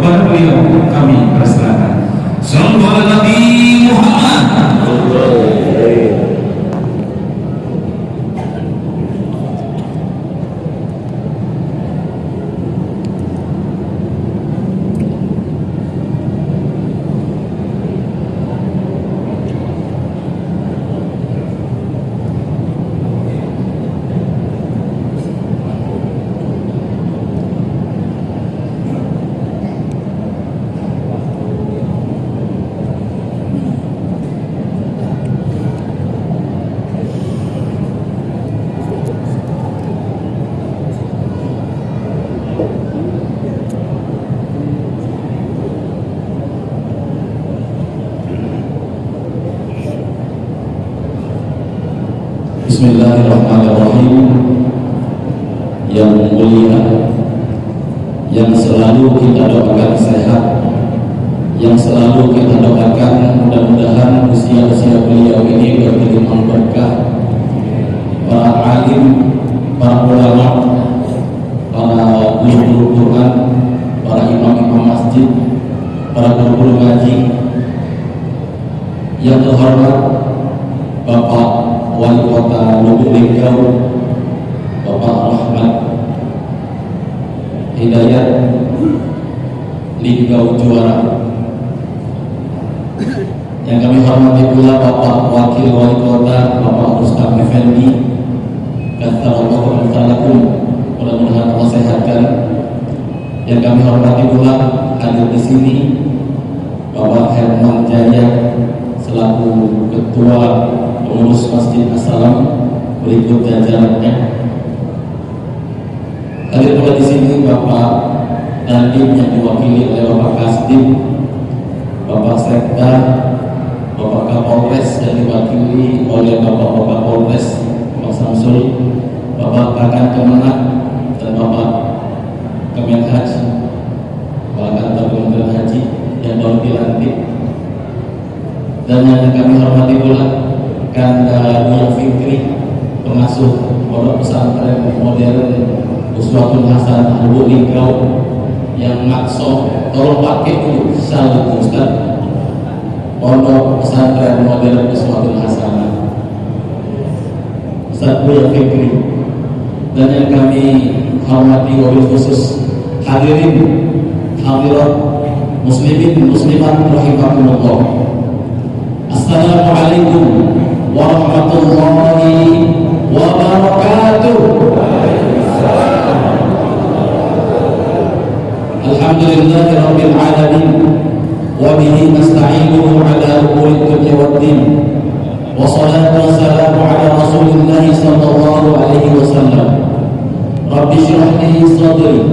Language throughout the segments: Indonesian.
kepada beliau kami persilakan. Sallallahu alaihi Nabi Muhammad. Bismillahirrahmanirrahim. Yang mulia, yang selalu kita doakan sehat, yang selalu kita doakan mudah-mudahan usia-usia beliau ini berlimpah berkah. Para alim, para ulama, para guru-guru Quran, para imam-imam masjid, para guru-guru ngaji, yang terhormat Bapak Wali Kota Lubuk Linggau, Bapak Rahmat Hidayat Linggau Juara, yang kami hormati pula Bapak Wakil Wali Kota Bapak Ustaz Effendi, Katsarallahu Alaikum, mudah-mudahan Allah sehatkan. Yang kami hormati pula hadir di sini Bapak Herman Jaya selaku Ketua Pengurus Masjid Assalam, berikut jajarannya. Hadir pula di sini Bapak Dandim yang diwakili oleh Bapak Kasdim, Bapak Sekda, Bapak Kapolres yang diwakili oleh Bapak Polres, Bapak Samsul, Bapak Kakak Kemenak dan Bapak Kemenhaj, Bapak Kantor Kementerian Haji yang baru dilantik. Dan yang kami hormati pula Kanda Buya Fikri, pengasuh Pondok Pesantren Modern Uswatun Hasanah Lubuk Linggau, yang makso tolong pakai dulu salut Ustaz, Pondok Pesantren Modern Uswatun Hasanah Ustaz Buya Fikri. Dan yang kami hormati wabil khusus hadirin hadirat muslimin muslimat rahimakumullah. Assalamualaikum warahmatullahi wabarakatuh. Alhamdulillahi rabbil alamin, wa bihi nasta'inuhu ala umuri dunya waddin, wa salatu wassalamu ala rasulillah sallallahu alaihi wasallam. Rabbi shrah li sadri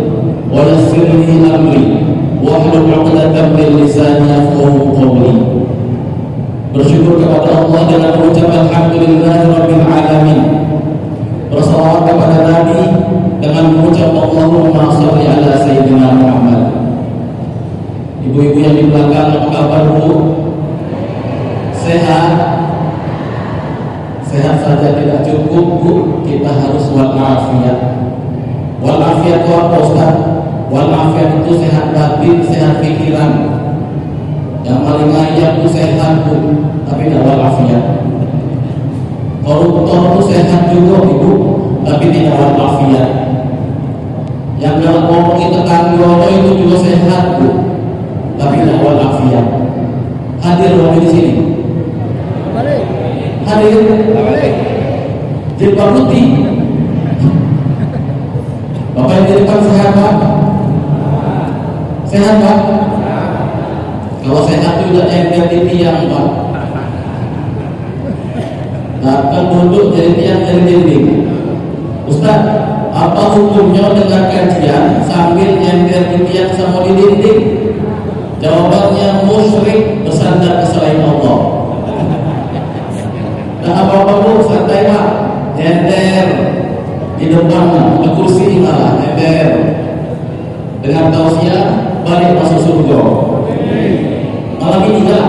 wa yassir li amri wahlul 'uqdatam min lisani yafqahu qawli. Bersyukur kepada Allah dengan mengucap alhamdulillahirabbil alamin. Bersalawat kepada Nabi dengan mengucap Allahumma shalli ala sayyidina Muhammad. Ibu-ibu yang di belakang, apa kabar Bu? Sehat? Sehat saja tidak cukup Bu, kita harus walafiat. Walafiat itu apa Ustaz? Walafiat itu sehat batin, sehat pikiran. Yang paling layak itu sehat Bu, tapi tidak walafiat. Koruptor itu sehat juga Ibu, tapi tidak walafiat. Yang dalam ngomong itu kandiono itu juga sehat Bu, tapi tidak walafiat. Hadir lagi di sini. Hadir. Jilbab putih. Bapak yang di depan sehat Pak? Sehat Pak? Kalau sehat itu udah enggar di tiang Pak. Datang duduk jadi tiang dari dinding. Ustaz, apa hukumnya dengan kajian sambil nyender di tiang sama di dinding? Jawabannya musyrik, bersandar ke selain Allah. Dan apa-apa Bu, santai Pak. Nyender di depan ke kursi malah nyender. Dengan tausiah balik masuk surga. Malam ini enggak?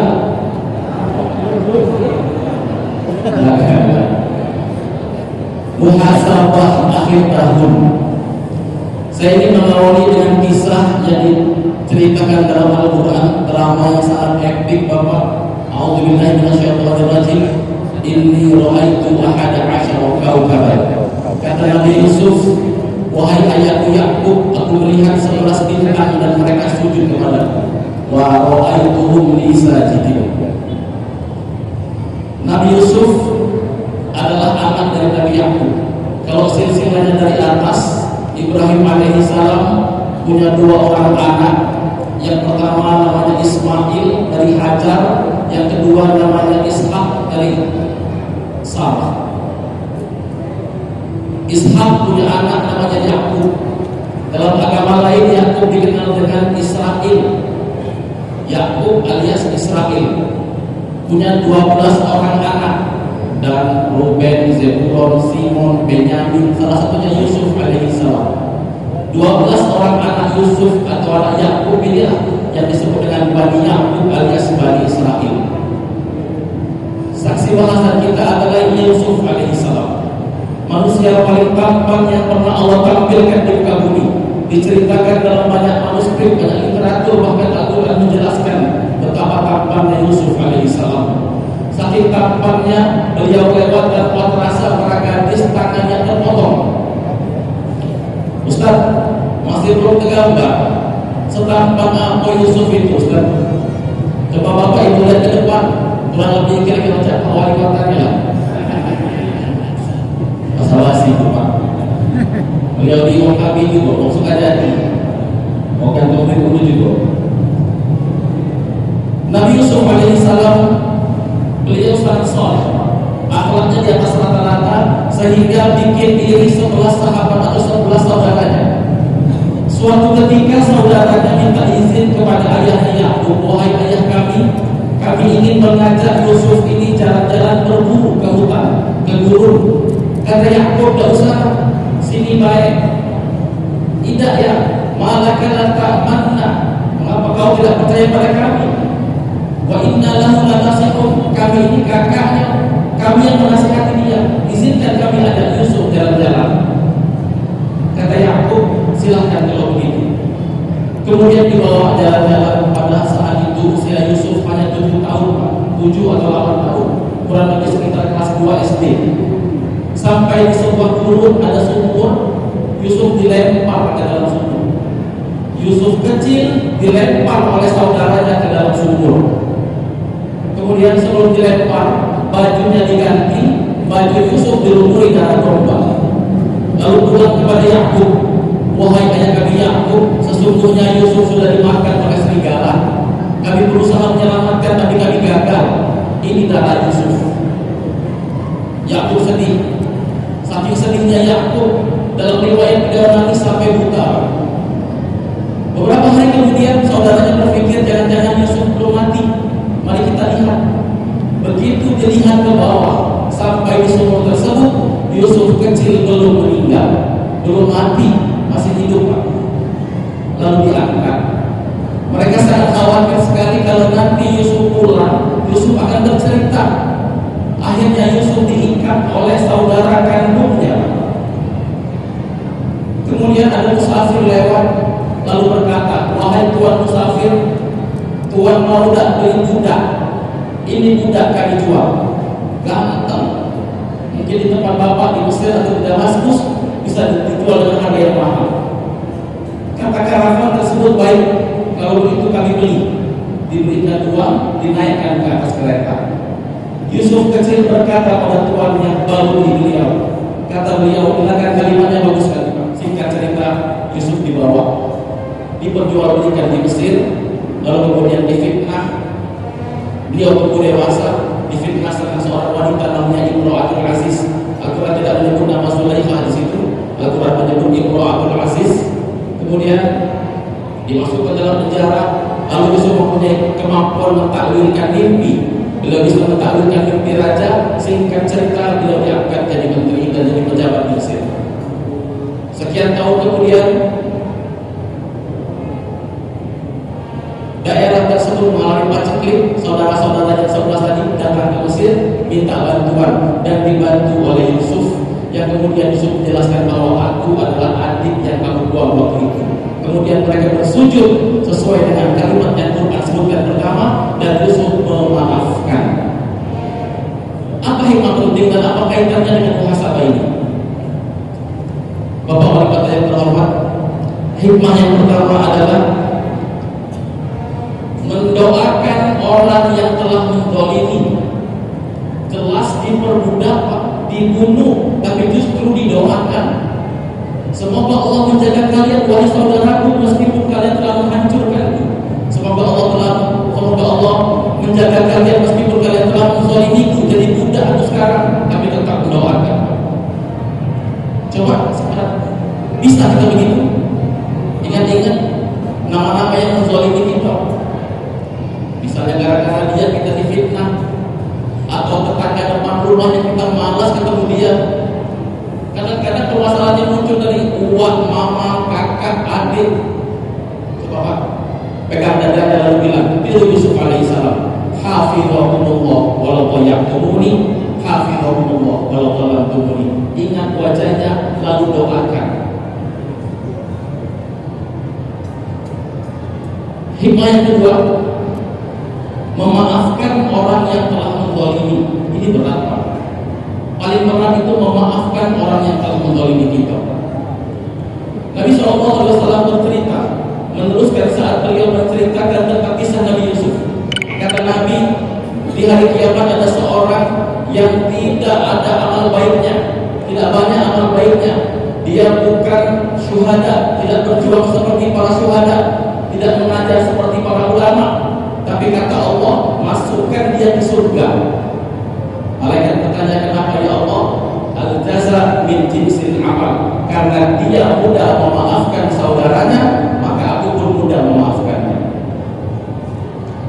Muhasabah akhir tahun. Saya ingin mengawali dengan kisah yang Diceritakan dalam Al-Quran drama yang sangat epik Bapak. A'udzubillahi minasyaitonirrajim. Inni ra'aitu ahada asyara kaukaban. Kata Nabi Yusuf, wahai ayahku Yakub, aku melihat 11 bintang dan mereka sujud kepadaku. Wa ra'aituhum li sajidin. Nabi Yusuf adalah anak dari Nabi Yakub. Kalau silsilahnya dari atas, Ibrahim alaihissalam punya 2 orang anak. Yang pertama namanya Ismail dari Hajar, yang kedua namanya Ishak dari Sarah. Ishak punya anak namanya Yakub. Dalam agama lain Yakub dikenal dengan Israel. Yakub alias Israel punya 12 orang anak, dan Ruben, Zebulon, Simon, Benyamin, salah satunya Yusuf alaihissalam. 12 orang anak Yusuf atau anak Yakub ini yang disebut dengan Bani Yakub alias Bani Israel. Saksi bahasan kita adalah Yusuf alaihissalam, manusia paling tampan yang pernah Allah tampilkan di muka bumi. Diceritakan dalam banyak manuskrip, banyak literatur, bahkan Al-Quran menjelaskan betapa tampannya Yusuf alaihissalam. Saking tampannya beliau lewat dan telah terasa para gadis tangannya terpotong. Ustaz, masih belum tergambar setampan apa Yusuf itu, Ustaz? Coba Bapak Ibu lihat ke depan, kurang lebih kira-kira macam wali kotanya lah. Masalah sih itu Pak. Beliau di Wakabi juga, mau suka jadi, mau kantong dulu juga. Nabi Yusuf alaihissalam beliau sangat soleh, akhlaknya di atas rata-rata, sehingga bikin diri 11 sahabat atau 11 saudaranya. Suatu ketika saudaranya minta izin kepada ayahnya Yakub, wahai ayah kami ingin mengajak Yusuf ini jalan-jalan berburu ke hutan, ke gurun. Kata Yakub, tidak usah, sini baik. Tidak ya, malaka la ta'manna, mengapa kau tidak percaya pada kami? Wa inna lahu lanasihun, kami ini kakaknya, kami yang menasihati dia, izinkan kami ajak Yusuf jalan-jalan. Kata Yakub, silahkan kalau begitu. Kemudian dibawa jalan-jalan. Pada saat itu usia Yusuf hanya 7 tahun, 7 atau 8 tahun, kurang lebih sekitar kelas 2 SD. Sampai di sebuah gurun ada sumur, Yusuf dilempar ke dalam sumur. Yusuf kecil dilempar oleh saudaranya ke dalam sumur. Kemudian sebelum dilempar, bajunya diganti, baju Yusuf dilumuri darah domba. Lalu pulang kepada Yakub, wahai ayah kami Yakub, sesungguhnya Yusuf sudah dimakan oleh serigala. Kami berusaha menyelamatkan tapi kami gagal. Ini darah Yusuf. Yakub sedih. Saking sedihnya Yakub, dalam riwayat beliau nangis sampai buta. Beberapa hari kemudian saudaranya berpikir jangan-jangan Yusuf belum mati. Mari kita lihat. Begitu dilihat ke bawah sampai di sumur tersebut, Yusuf kecil belum meninggal, belum mati, masih hidup Pak. Lalu diangkat. Mereka sangat khawatir sekali kalau nanti Yusuf pulang, Yusuf akan bercerita. Akhirnya Yusuf diikat oleh saudara kandungnya. Kemudian ada musafir lewat, lalu berkata, wahai tuan musafir, tuan mau tak beli budak? Ini budak kami jual, ganteng. Mungkin di tempat bapak di Mesir atau di Damaskus bisa dijual dengan harga yang mahal. Kata karavan tersebut, baik, kalau begitu kami beli. Diberikan uang, dinaikkan ke atas kereta. Yusuf kecil berkata pada tuannya, baru di beliau. Kata beliau, dengarkan kalimatnya bagus sekali Pak. Singkat cerita, Yusuf dibawa, diperjualbelikan di Mesir, lalu kemudian difitnah. Beliau tumbuh dewasa, difitnah dengan seorang wanita namanya Imro'atul Aziz. Al-Quran tidak menyebut nama Sulaimah di situ. Al-Quran menyebut Imro'atul Aziz. Kemudian dimasukkan dalam penjara. Lalu Yusuf mempunyai kemampuan mentakwilkan mimpi. Beliau bisa mentakwilkan mimpi raja. Singkat cerita, beliau diangkat jadi menteri dan jadi pejabat di Mesir. Sekian tahun kemudian, daerah tersebut mengalami paceklik. Saudara-saudara yang 11 tadi datang ke Mesir minta bantuan dan dibantu oleh Yusuf, yang kemudian Yusuf menjelaskan bahwa aku adalah adik yang kamu buang waktu itu. Kemudian mereka bersujud sesuai dengan kalimat yang Quran sebutkan pertama, dan terus memaafkan. Apa hikmah penting dan apa kaitannya dengan muhasabah ini? Bapak wali kota yang terhormat, hikmah yang pertama adalah mendoakan orang yang telah menzalimi. Jelas diperbudak, dibunuh, tapi justru didoakan. Semoga Allah menjaga kalian wahai saudaraku meskipun kalian telah menghancurkanku. Semoga Allah menjaga kalian meskipun kalian telah menzalimiku jadi budak aku sekarang, tapi tetap mendoakan. Coba sekarang bisa kita begitu? Ingat-ingat nama-nama yang menzalimi kita. Misalnya gara-gara dia kita difitnah, atau tetangga depan rumahnya kita malas ketemu dia. Kadang-kadang permasalahannya muncul dari uang mama, kakak, adik. Coba Pak, pegang dadanya lalu bilang, Nabi Yusuf alaihissalam, hafizahumullah walau qayyamtumuni, hafizahumullah walau qayyamtumuni. Ingat wajahnya lalu doakan. Hikmah yang kedua, memaafkan orang yang telah menzalimi. Ini berat Pak. Paling berat itu memaafkan orang yang telah menzalimi kita. Nabi SAW bercerita, meneruskan saat beliau menceritakan tentang kisah Nabi Yusuf. Kata Nabi, di hari kiamat ada seorang yang tidak ada amal baiknya, tidak banyak amal baiknya. Dia bukan syuhada, tidak berjuang seperti para syuhada, tidak mengajar seperti para ulama. Tapi kata Allah, masukkan dia ke surga. Malaikat bertanya, kenapa ya Allah? Al-jaza min jinsil amal. Karena dia mudah memaafkan saudaranya, maka aku pun mudah memaafkannya.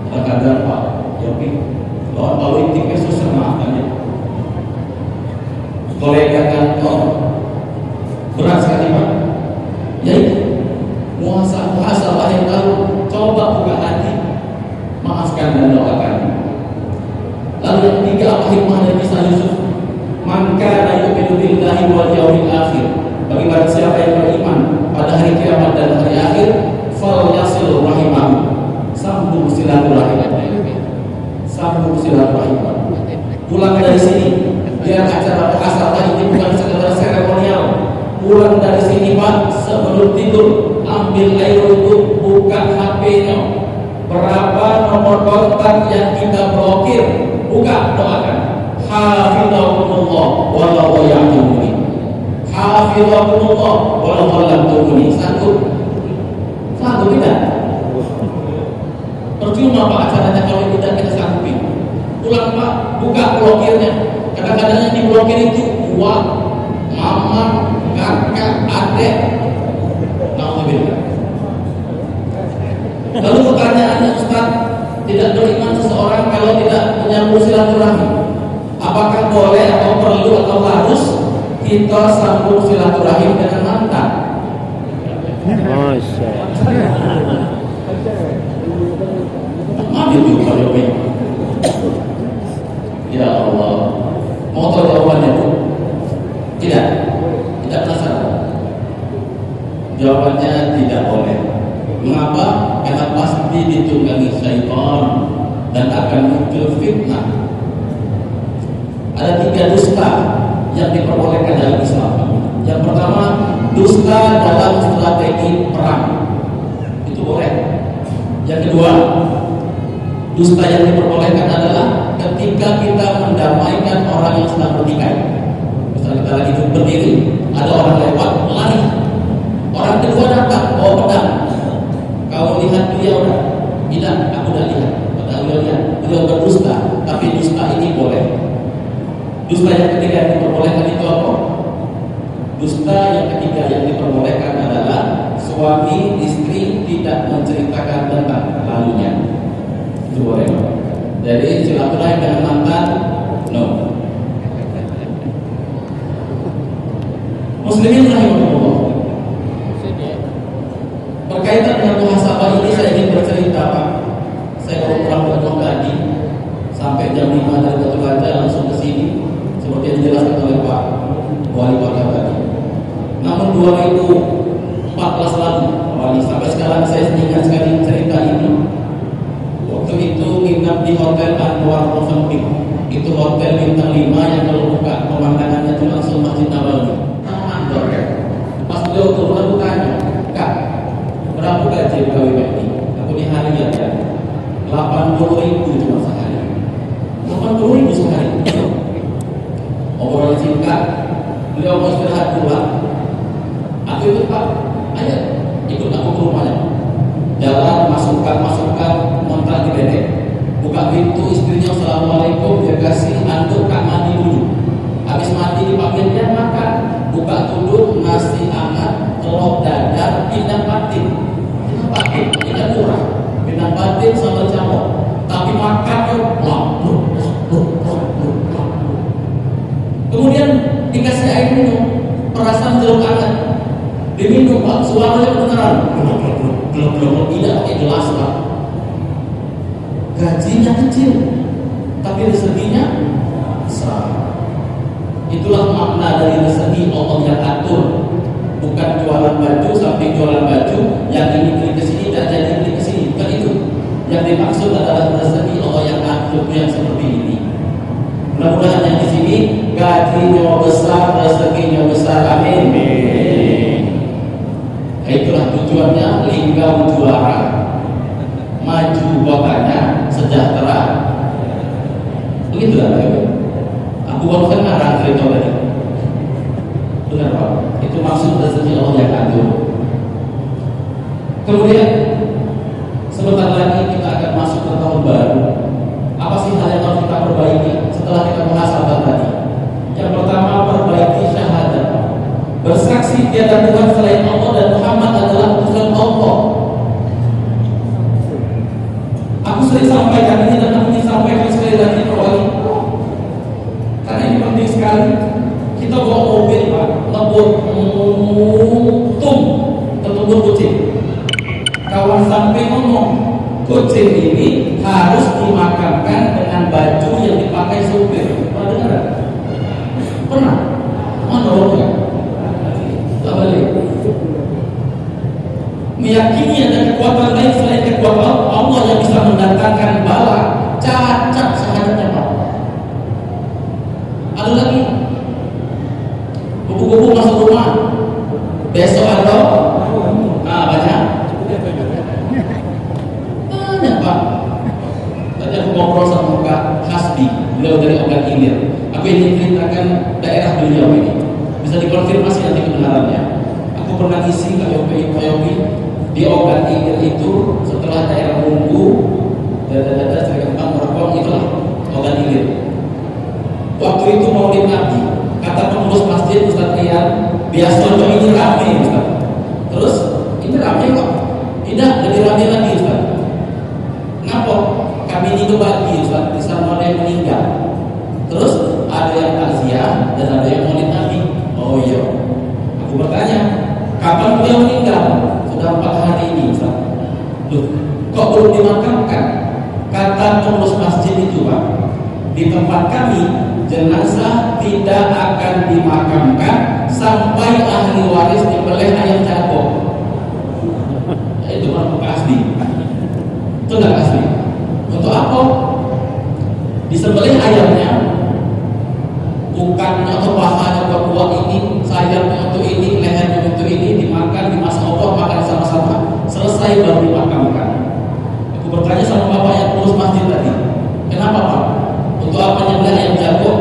Kadang-kadang Pak, Yopi, lawan politik susah maafkannya. Kolega kantor berat sekali Pak. Yaitu muhasabah yang lalu, coba buka hati, maafkan dan doakan. Lalu yang ketiga, apa hikmah dari kisah Yusuf? Man kana yu'minu billahi wal yawmil akhir. Bagi barang siapa yang beriman pada hari kiamat dan hari akhir, fal yasil rahimahu. Sambung silaturahim. Sambung silaturahim. Pulang dari sini, biar acara muhasabah ini bukan sekedar seremonial. Pulang dari sini Pak, sebelum tidur ambil air wudhu, buka HP-nya. Berapa nomor kontak yang kita blokir, buka, doakan. Hafizahumullah walau qayyamtumuni. Hafizahumullah walau qayyamtumuni. Sanggup? Sanggup tidak? Percuma Pak acaranya kalau tidak kita sanggupi. Pulang Pak, buka blokirnya. Kadang-kadang yang diblokir itu uang, mama, kakak, adik. Alhamdulillah. Lalu pertanyaannya, Ustaz, tidak beriman seseorang kalau tidak menyambung silaturahmi, apakah boleh atau perlu atau harus kita sambung silaturahim dengan mantan? Masya Ambil juga ya Allah. Mau tahu jawabannya Bu? Tidak penasaran? Jawabannya tidak boleh. Mengapa? Karena pasti ditunggangi syaitan dan akan muncul fitnah. Ada 3 dusta yang diperbolehkan dalam Islam. Yang pertama, dusta dalam strategi perang. Itu boleh. Yang kedua, dusta yang diperbolehkan adalah ketika kita mendamaikan orang yang sedang bertikai. Misalnya kita lagi berdiri, ada orang lewat, lari. Orang kedua datang, bawa pedang. Kau lihat dia udah? Tidak, aku udah lihat. Padahal beliau lihat, beliau berdusta. Tapi dusta ini boleh. Dusta yang ketiga yang diperbolehkan itu apa? Dusta yang ketiga yang diperbolehkan adalah suami istri tidak menceritakan tentang lalunya. Itu boleh. Jadi silaturahim dengan mantan, no. Muslimin rahimahullah. Berkaitan dengan muhasabah ini saya ingin bercerita Pak. Saya baru pulang dari Bogadi sampai jam 5 dari Batu Kaca langsung ke sini seperti yang dijelaskan oleh Pak Wali Kota tadi. Namun 2014 lalu, awal ingat sekali cerita ini. Waktu itu nginap di Hotel Anwar Movenpick. Itu hotel bintang 5 yang kalau buka pemandangannya itu langsung Masjid Nabawi. Andor kan. Pas beliau turun aku tanya, Kak, berapa gaji pegawai ini? Aku di hari ya, 80.000 cuma sehari. 80.000 sehari. Obrolan singkat, beliau mau istirahat pulang. Aku ikut, Pak, ayo ikut aku ke rumahnya. Jalan, masukkan, kontrak di bedek. Buka pintu, istrinya assalamualaikum, dia kasih anduk, Kak mandi dulu. Habis mandi dipanggilnya makan. Buka tudung, nasi hangat, telur dadar, pindang patin. Pindang patin, tidak murah. Pindang patin sambal campur. Tapi makannya kemudian dikasih air minum, perasaan jeruk hangat. Diminum, Pak, suaranya kedengaran. Tidak pakai gelas, Pak. Gajinya kecil, tapi rezekinya besar. Itulah makna dari rezeki Allah yang atur. Bukan jualan baju sampai jualan baju, yang ini beli ke sini dan jadi beli ke sini. Bukan itu. Yang dimaksud adalah rezeki Allah yang atur yang seperti ini. Mudah-mudahan yang di sini gajinya besar, rezekinya besar. Amin. Itulah tujuannya Linggau juara, maju kotanya, sejahtera. Begitulah Pak. Aku baru kenal cerita tadi. Benar Pak. Itu maksud rezeki Allah yang atur. Kemudian sebentar lagi kita akan masuk ke tahun baru. Apa sih hal yang harus kita perbaiki setelah kita muhasabah tadi? Yang pertama, perbaiki syahadat. Bersaksi tiada Tuhan selain Allah dan Muhammad adalah utusan Allah. Aku sering sampaikan ini dan aku ingin sampaikan sekali lagi karena ini penting sekali. Kita bawa mobil Pak, ngebut ketemu kucing. Kawan sampai ngomong, kucing ini harus dimakamkan dengan baju yang dipakai supir. Pernah dengar? Pernah? Mana orangnya? Balik. Meyakini ada kekuatan lain selain kekuatan Allah yang bisa mendatangkan bala, cacat syahadatnya Pak. Ada lagi, kupu-kupu masuk rumah besok atau baca tanya Pak. Tadi aku ngobrol sama Kak Hasbi, beliau dari Ogan Ilir. Aku ingin ceritakan daerah beliau ini, bisa dikonfirmasi nanti kebenarannya. Aku pernah isi Kayopi di Ogan Ilir itu setelah daerah Munggu, daerah Serikembang, Merekong, itulah Ogan Ilir. Waktu itu Maulid Nabi, kata pengurus masjid Ustaz Rian, biasanya ini ramai Ustaz. Terus ini ramai kok? Tidak, lebih ramai lagi Ustaz. Kenapa? Kami ini kebagi Ustaz, di sana ada yang meninggal. Terus ada yang takziah dan ada yang Maulid Nabi. Oh iya. Aku bertanya, kapan beliau meninggal? Sudah 4 hari ini Ustaz. Loh, kok belum dimakamkan? Kata pengurus masjid itu Pak, di tempat kami jenazah tidak akan dimakamkan sampai ahli waris dibeleh ayam jago. Itu kan asli. Itu nggak asli. Untuk apa? Disembelih ayamnya, bukannya atau pahanya buat ini, sayapnya untuk ini, lehernya untuk ini, dimakan, dimasak Allah, makan sama-sama, selesai baru dimakamkan. Aku bertanya sama bapak yang urus masjid tadi, kenapa Pak? Untuk apa nyembelih ayam jago?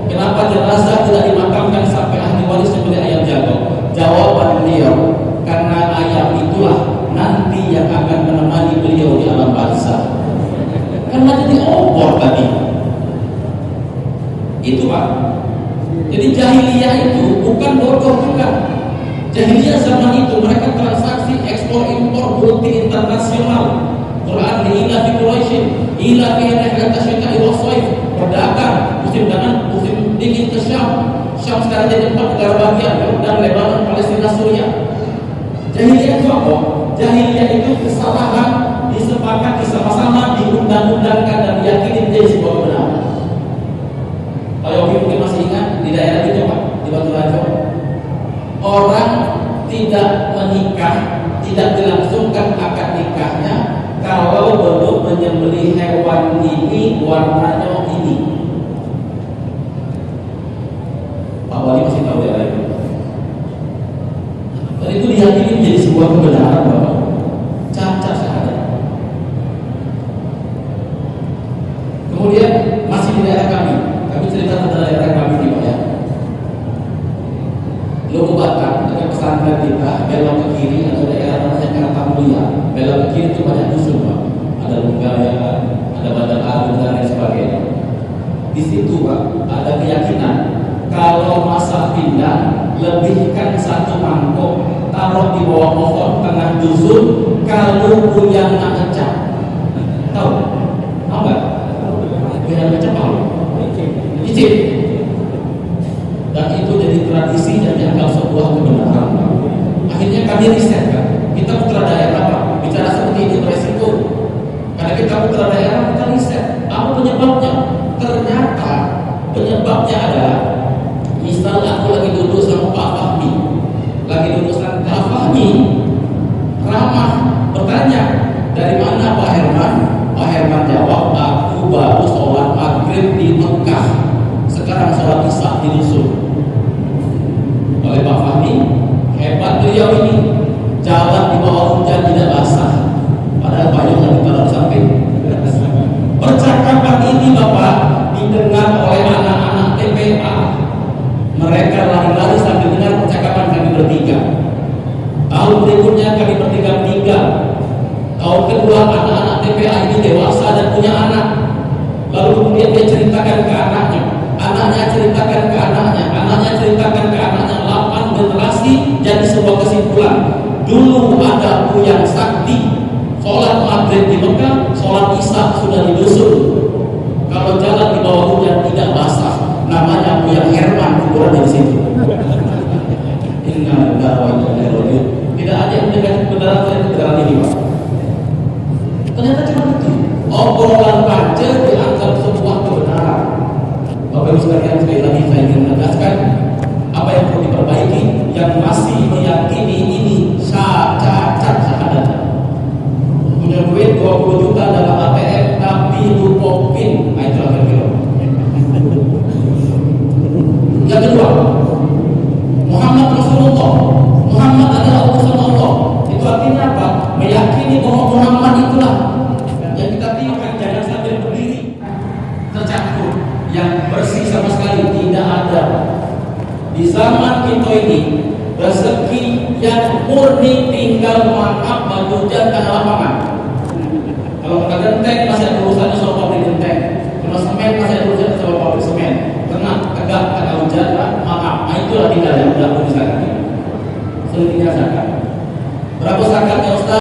Kenapa jenazah tidak dimakamkan sampai ahli waris nyembelih ayam jago? Jawaban beliau, karena ayam itulah nanti yang akan menemani beliau di alam barzah. Karena jadi opor tadi. Itu Pak. Jadi jahiliyah itu bukan bodoh juga. Jahiliyah zaman itu mereka transaksi ekspor impor multi internasional. Quran ila fi Quraisy, ila fi rihlat asy-syita'i was-shaif, berdagang musim dingin ke Syam. Syam sekarang jadi 4 negara bagian, Yordan, Lebanon, Palestina, Suriah. Jahiliyah itu apa? Jahiliyah itu kesalahan disepakati sama-sama, diundang-undangkan dan diyakini menjadi sebuah benar. Kalau mungkin masih ingat di daerah itu Pak, di Batu Rajo, orang tidak menikah, tidak dilangsungkan akad nikah warnanya ini. Pak Wali masih tahu daerah itu. Dan itu diyakini menjadi sebuah kebenaran Bapak. Cacat saja. Kemudian masih di daerah kami cerita tentang daerah kami nih Pak ya. Logo Batak, ada pesantren kita, belok ke kiri ada daerah namanya Kartamulia. Belok ke kiri itu banyak dusun Pak. Ada Lunggaya, ada Bandar Agung dan lain sebagainya. Di situ Pak ada keyakinan kalau masa pindah lebihkan satu mangkok taruh di bawah pohon tengah dusun kalau punya nak ngecap. Tahu? Tahu nggak? Punya ngecap tahu? Icip. Dan itu jadi tradisi dan dianggap sebuah kebenaran. Akhirnya kami riset kan, kita putra daerah Pak, bicara seperti ini beresiko. Karena kita putra daerah kita riset, apa penyebabnya? Ternyata penyebabnya adalah, misal aku lagi duduk sama Pak Fahmi, Pak Fahmi ramah bertanya, dari mana Pak Herman? Pak Herman jawab, aku baru sholat maghrib di Mekah, sekarang sholat isya di dusun. Oleh Pak Fahmi, hebat beliau ini, jalan di bawah hujan tidak basah, padahal payung lagi taruh di samping. Percakapan ini Bapak didengar oleh anak-anak TPA. Mereka lari-lari sambil dengar percakapan kami bertiga. Tahun berikutnya kami bertiga meninggal. Tahun kedua anak-anak TPA ini dewasa dan punya anak. Lalu kemudian dia ceritakan ke anaknya, anaknya ceritakan ke anaknya, anaknya ceritakan ke anaknya. 8 generasi jadi sebuah kesimpulan. Dulu ada Buyang Sakti, sholat maghrib di Mekah, sholat isya sudah di dusun. Kalau jalan di bawah hujan tidak basah, namanya Buyang Herman, kuburan di situ. Tidak ada yang mendekat kebenaran dari kebenaran ini Pak. Ternyata cuma itu. Obrolan panjang dianggap sebuah kebenaran. Bapak Ibu sekalian, sekali lagi saya ingin menegaskan apa yang perlu diperbaiki. Yang masih meyakini ini cacat sahadatnya. Punya duit 20 juta dalam ATM tapi lupa PIN. Nah itu akhir-akhir. Yang kedua, Muhammad Rasulullah, Muhammad adalah utusan Allah. Itu artinya apa? Meyakini bahwa Muhammad itulah yang kita tiupkan, jangan sambil berdiri tercampur, yang bersih sama sekali tidak ada. Di zaman kita ini rezeki yang murni tinggal maaf hujan dan lapangan. Kalau kita genteng masih ada urusannya sama pabrik genteng, kalau semen masih ada urusannya sama pabrik semen. Kena tegak kena hujan maaf. Nah itulah tinggal yang sudah bisa kami. Sudah tinggal zakat. Berapa zakatnya Ustaz?